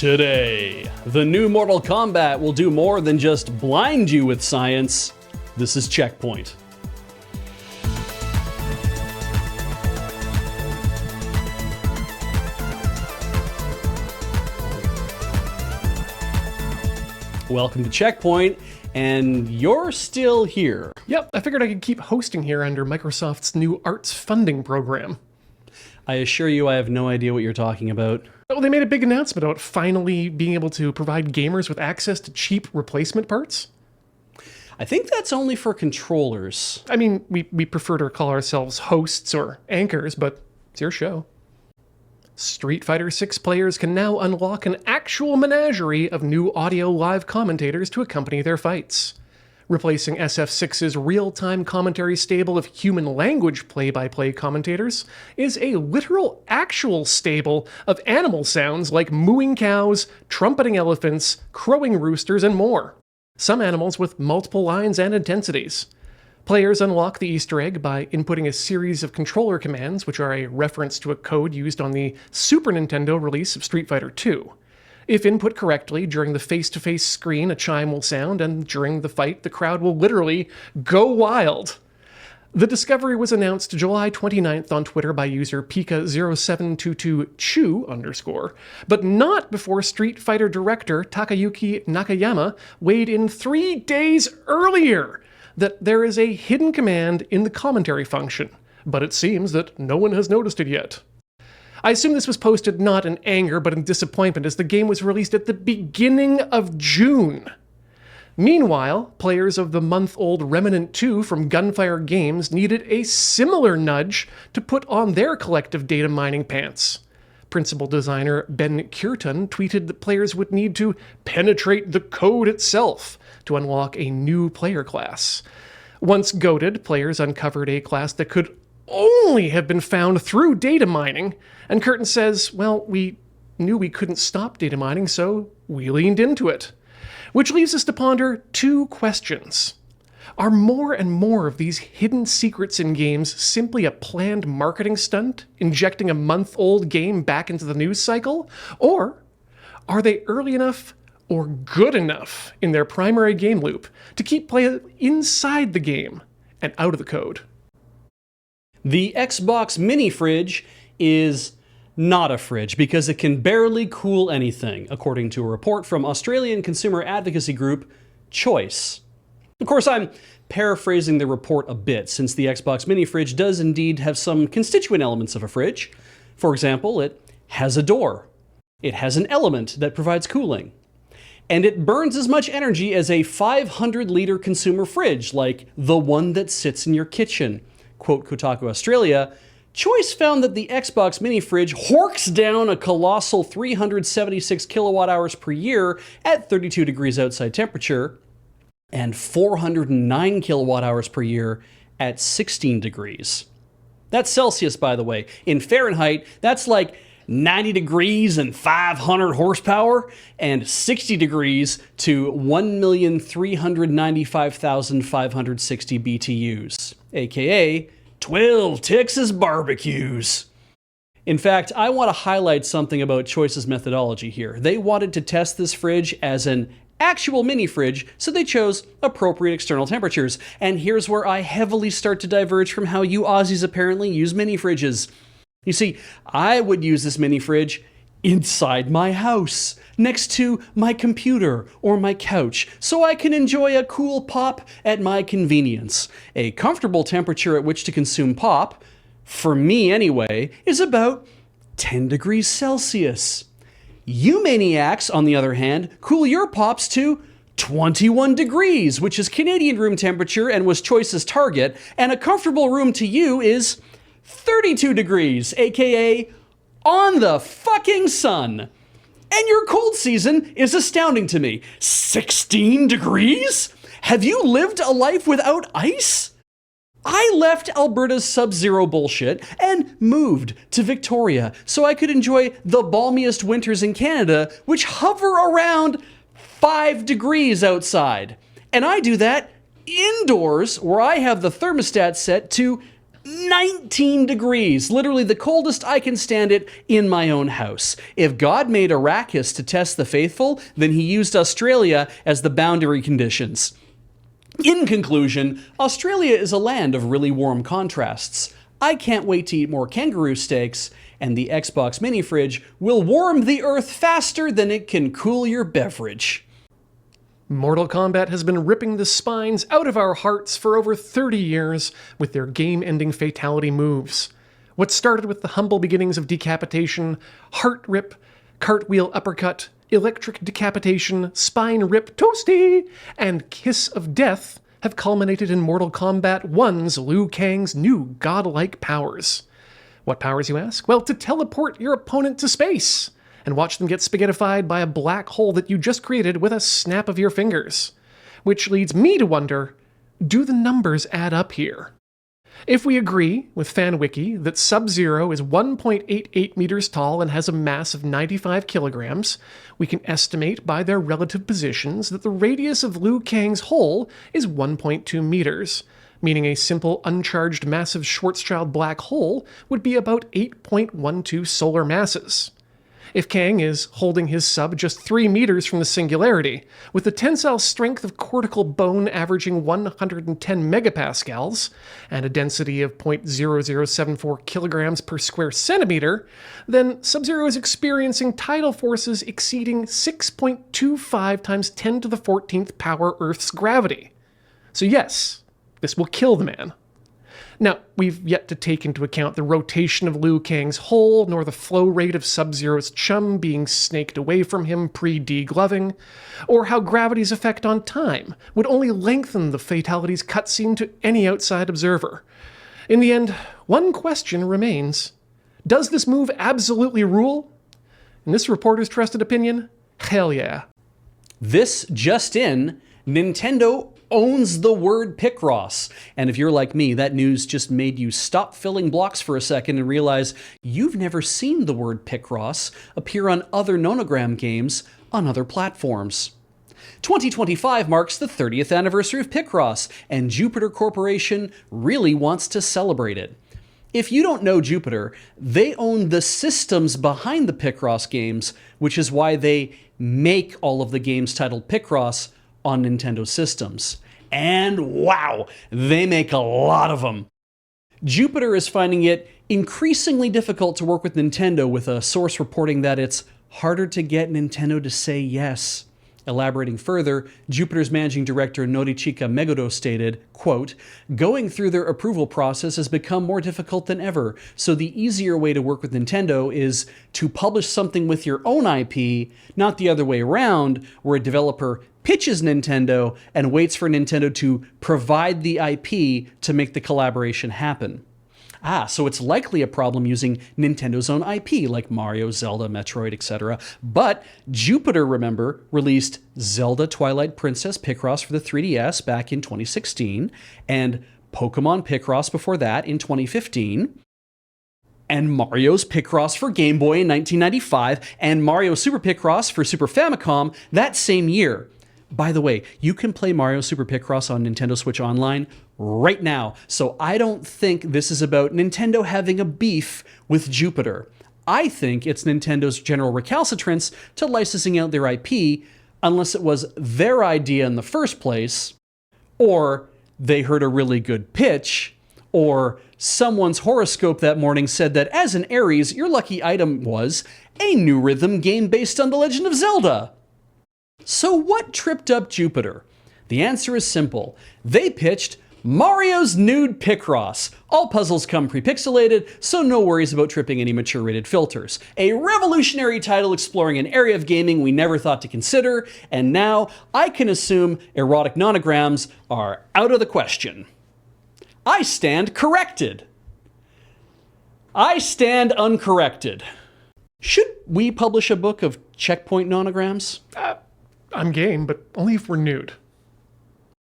Today, the new Mortal Kombat will do more than just blind you with science. This is CheckPoint. Welcome to CheckPoint, and you're still here. Yep, I figured I could keep hosting here under Microsoft's new arts funding program. I assure you I have no idea what you're talking about. Oh, they made a big announcement about finally being able to provide gamers with access to cheap replacement parts. I think that's only for controllers. I mean, we prefer to call ourselves hosts or anchors, but it's your show. Street Fighter 6 players can now unlock an actual menagerie of new audio live commentators to accompany their fights. Replacing SF6's real-time commentary stable of human language play-by-play commentators is a literal actual stable of animal sounds like mooing cows, trumpeting elephants, crowing roosters, and more. Some animals with multiple lines and intensities. Players unlock the Easter egg by inputting a series of controller commands, which are a reference to a code used on the Super Nintendo release of Street Fighter 2. If input correctly, during the face-to-face screen, a chime will sound, and during the fight, the crowd will literally go wild. The discovery was announced July 29th on Twitter by user Pika0722chu_, but not before Street Fighter director Takayuki Nakayama weighed in 3 days earlier that there is a hidden command in the commentary function, but it seems that no one has noticed it yet. I assume this was posted not in anger, but in disappointment, as the game was released at the beginning of June. Meanwhile, players of the month-old Remnant 2 from Gunfire Games needed a similar nudge to put on their collective data mining pants. Principal designer Ben Curtin tweeted that players would need to penetrate the code itself to unlock a new player class. Once goated, players uncovered a class that could only have been found through data mining, and Curtin says, well, we knew we couldn't stop data mining, so we leaned into it. Which leaves us to ponder two questions. Are more and more of these hidden secrets in games simply a planned marketing stunt, injecting a month-old game back into the news cycle? Or are they early enough or good enough in their primary game loop to keep play inside the game and out of the code? The Xbox mini fridge is not a fridge because it can barely cool anything, according to a report from Australian consumer advocacy group Choice. Of course, I'm paraphrasing the report a bit, since the Xbox mini fridge does indeed have some constituent elements of a fridge. For example, it has a door. It has an element that provides cooling. And it burns as much energy as a 500-liter consumer fridge, like the one that sits in your kitchen. Quote Kotaku Australia, Choice found that the Xbox mini fridge horks down a colossal 376 kilowatt hours per year at 32 degrees outside temperature and 409 kilowatt hours per year at 16 degrees. That's Celsius, by the way. In Fahrenheit, that's like 90 degrees and 500 horsepower, and 60 degrees to 1,395,560 BTUs, aka 12 Texas barbecues. In fact, I want to highlight something about Choice's methodology here. They wanted to test this fridge as an actual mini fridge, so they chose appropriate external temperatures. And here's where I heavily start to diverge from how you Aussies apparently use mini fridges. You see, I would use this mini fridge inside my house, next to my computer or my couch, so I can enjoy a cool pop at my convenience. A comfortable temperature at which to consume pop, for me anyway, is about 10 degrees Celsius. You maniacs, on the other hand, cool your pops to 21 degrees, which is Canadian room temperature and was Choice's target, and a comfortable room to you is 32 degrees, aka on the fucking sun. And your cold season is astounding to me. 16 degrees? Have you lived a life without ice? I left Alberta's sub-zero bullshit and moved to Victoria so I could enjoy the balmiest winters in Canada, which hover around 5 degrees outside. And I do that indoors, where I have the thermostat set to 19 degrees, literally the coldest I can stand it in my own house. If God made Arrakis to test the faithful, then he used Australia as the boundary conditions. In conclusion, Australia is a land of really warm contrasts. I can't wait to eat more kangaroo steaks, and the Xbox mini fridge will warm the earth faster than it can cool your beverage. Mortal Kombat has been ripping the spines out of our hearts for over 30 years with their game-ending fatality moves. What started with the humble beginnings of decapitation, heart rip, cartwheel uppercut, electric decapitation, spine rip toasty, and kiss of death have culminated in Mortal Kombat 1's Liu Kang's new godlike powers. What powers, you ask? Well, to teleport your opponent to space and watch them get spaghettified by a black hole that you just created with a snap of your fingers. Which leads me to wonder, do the numbers add up here? If we agree with FanWiki that Sub-Zero is 1.88 meters tall and has a mass of 95 kilograms, we can estimate by their relative positions that the radius of Liu Kang's hole is 1.2 meters, meaning a simple uncharged massive Schwarzschild black hole would be about 8.12 solar masses. If Kang is holding his sub just 3 meters from the singularity, with the tensile strength of cortical bone averaging 110 megapascals, and a density of 0.0074 kilograms per square centimeter, then Sub-Zero is experiencing tidal forces exceeding 6.25 times 10 to the 14th power Earth's gravity. So yes, this will kill the man. Now, we've yet to take into account the rotation of Liu Kang's hole, nor the flow rate of Sub-Zero's chum being snaked away from him pre-degloving, or how gravity's effect on time would only lengthen the fatality's cutscene to any outside observer. In the end, one question remains. Does this move absolutely rule? In this reporter's trusted opinion, hell yeah. This just in, Nintendo owns the word Picross. And if you're like me, that news just made you stop filling blocks for a second and realize you've never seen the word Picross appear on other nonogram games on other platforms. 2025 marks the 30th anniversary of Picross, and Jupiter Corporation really wants to celebrate it. If you don't know Jupiter, they own the systems behind the Picross games, which is why they make all of the games titled Picross on Nintendo systems. And wow, they make a lot of them. Jupiter is finding it increasingly difficult to work with Nintendo, with a source reporting that it's harder to get Nintendo to say yes. Elaborating further, Jupiter's managing director Norichika Meguro stated, quote, "Going through their approval process has become more difficult than ever, so the easier way to work with Nintendo is to publish something with your own IP, not the other way around, where a developer pitches Nintendo and waits for Nintendo to provide the IP to make the collaboration happen." So it's likely a problem using Nintendo's own IP, like Mario, Zelda, Metroid, etc. But Jupiter, remember, released Zelda Twilight Princess Picross for the 3DS back in 2016, and Pokemon Picross before that in 2015, and Mario's Picross for Game Boy in 1995, and Mario Super Picross for Super Famicom that same year. By the way, you can play Mario Super Picross on Nintendo Switch Online right now, so I don't think this is about Nintendo having a beef with Jupiter. I think it's Nintendo's general recalcitrance to licensing out their IP, unless it was their idea in the first place, or they heard a really good pitch, or someone's horoscope that morning said that as an Aries, your lucky item was a new rhythm game based on The Legend of Zelda. So what tripped up Jupiter? The answer is simple. They pitched Mario's Nude Picross. All puzzles come pre-pixelated, so no worries about tripping any mature rated filters. A revolutionary title exploring an area of gaming we never thought to consider, and now I can assume erotic nonograms are out of the question. I stand corrected. I stand uncorrected. Should we publish a book of CheckPoint nonograms? I'm game, but only if we're nude.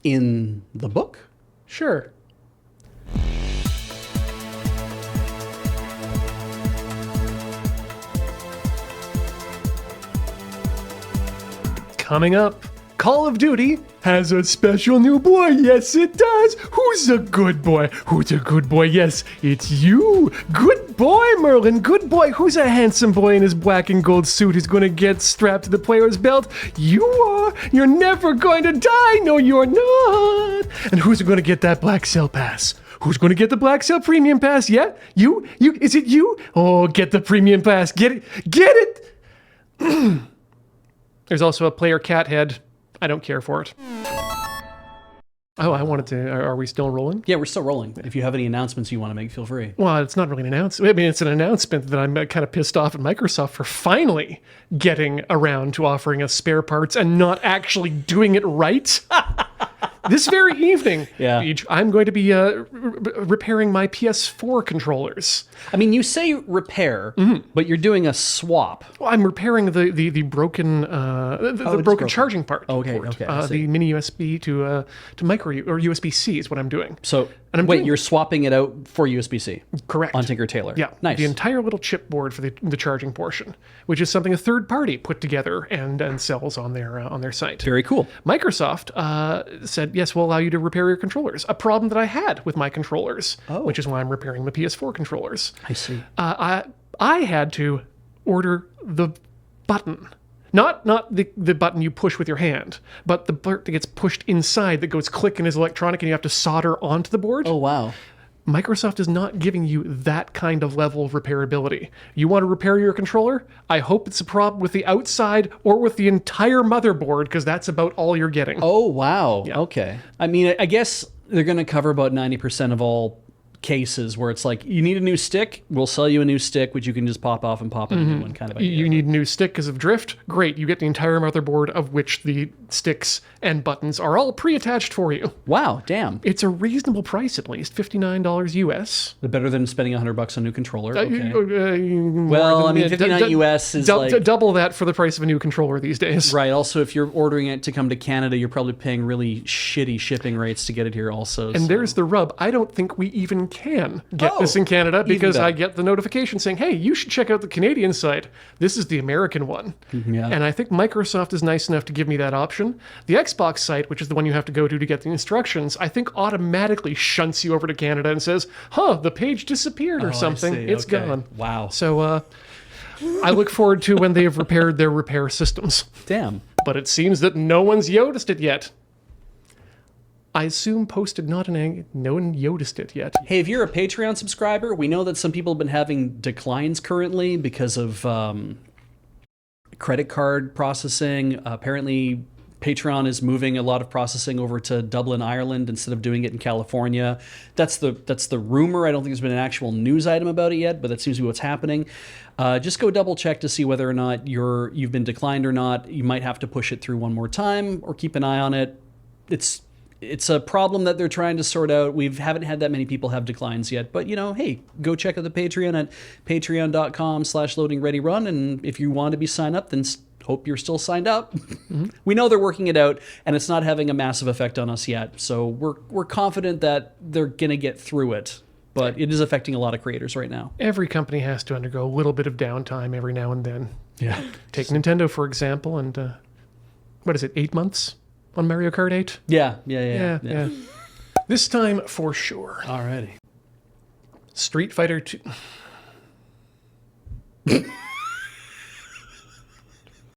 In the book? Sure. Coming up, Call of Duty has a special new boy. Yes, it does. Who's a good boy? Who's a good boy? Yes, it's you. Good boy, Merlin. Good boy. Who's a handsome boy in his black and gold suit who's going to get strapped to the player's belt? You are. You're never going to die. No, you're not. And who's going to get that Black Cell Pass? Who's going to get the Black Cell Premium Pass? Yeah? You? Is it you? Oh, get the Premium Pass. Get it. Get it. There's also a player cat head. I don't care for it. Oh, I wanted to... Are we still rolling? Yeah, we're still rolling. If you have any announcements you want to make, feel free. Well, it's not really an announcement. I mean, it's an announcement that I'm kind of pissed off at Microsoft for finally getting around to offering us spare parts and not actually doing it right. This very evening, Paige, I'm going to be repairing my PS4 controllers. I mean, you say repair, but you're doing a swap. Well, I'm repairing the broken broken charging part. Okay. The mini USB to micro or USB-C is what I'm doing. So, you're swapping it out for USB-C? Correct. On Tinker Tailor. Yeah. Nice. The entire little chipboard for the charging portion, which is something a third party put together and sells on their site. Very cool. Microsoft said, yes, we'll allow you to repair your controllers. A problem that I had with my controllers, which is why I'm repairing the PS4 controllers. I see. I had to order the button. Not the button you push with your hand, but the part that gets pushed inside that goes click and is electronic and you have to solder onto the board. Oh, wow. Microsoft is not giving you that kind of level of repairability. You want to repair your controller? I hope it's a problem with the outside or with the entire motherboard, because that's about all you're getting. Oh, wow. Yeah. Okay. I mean, I guess they're going to cover about 90% of all cases where it's like, you need a new stick, we'll sell you a new stick, which you can just pop off and pop in a new one kind of idea. You need a new stick because of drift? Great, you get the entire motherboard of which the sticks and buttons are all pre-attached for you. Wow, damn. It's a reasonable price, at least, $59 US. Better than spending $100 on a new controller. Okay. Well, I mean, $59 US is like... double that for the price of a new controller these days. Right, also, if you're ordering it to come to Canada, you're probably paying really shitty shipping rates to get it here also. And there's the rub. I don't think we even can get this in Canada because I get the notification saying, hey, you should check out the Canadian site. This is the American one. Yeah. And I think Microsoft is nice enough to give me that option. The Xbox site, which is the one you have to go to get the instructions, I think automatically shunts you over to Canada and says, the page disappeared or something. It's gone. Wow. So I look forward to when they have repaired their repair systems. Damn. But it seems that no one's noticed it yet. I assume posted no one noticed it yet. Hey, if you're a Patreon subscriber, we know that some people have been having declines currently because of credit card processing. Apparently, Patreon is moving a lot of processing over to Dublin, Ireland, instead of doing it in California. That's the rumor. I don't think there's been an actual news item about it yet, but that seems to be what's happening. Just go double check to see whether or not you've been declined or not. You might have to push it through one more time or keep an eye on it. It's a problem that they're trying to sort out. We haven't had that many people have declines yet, but hey, go check out the Patreon at patreon.com/loadingreadyrun. And if you want to be signed up, then hope you're still signed up. We know they're working it out and it's not having a massive effect on us yet. So we're confident that they're going to get through it, but it is affecting a lot of creators right now. Every company has to undergo a little bit of downtime every now and then. Yeah. Take Nintendo, for example, and what is it, 8 months? On Mario Kart 8? Yeah. This time for sure. Alrighty. Street Fighter 2.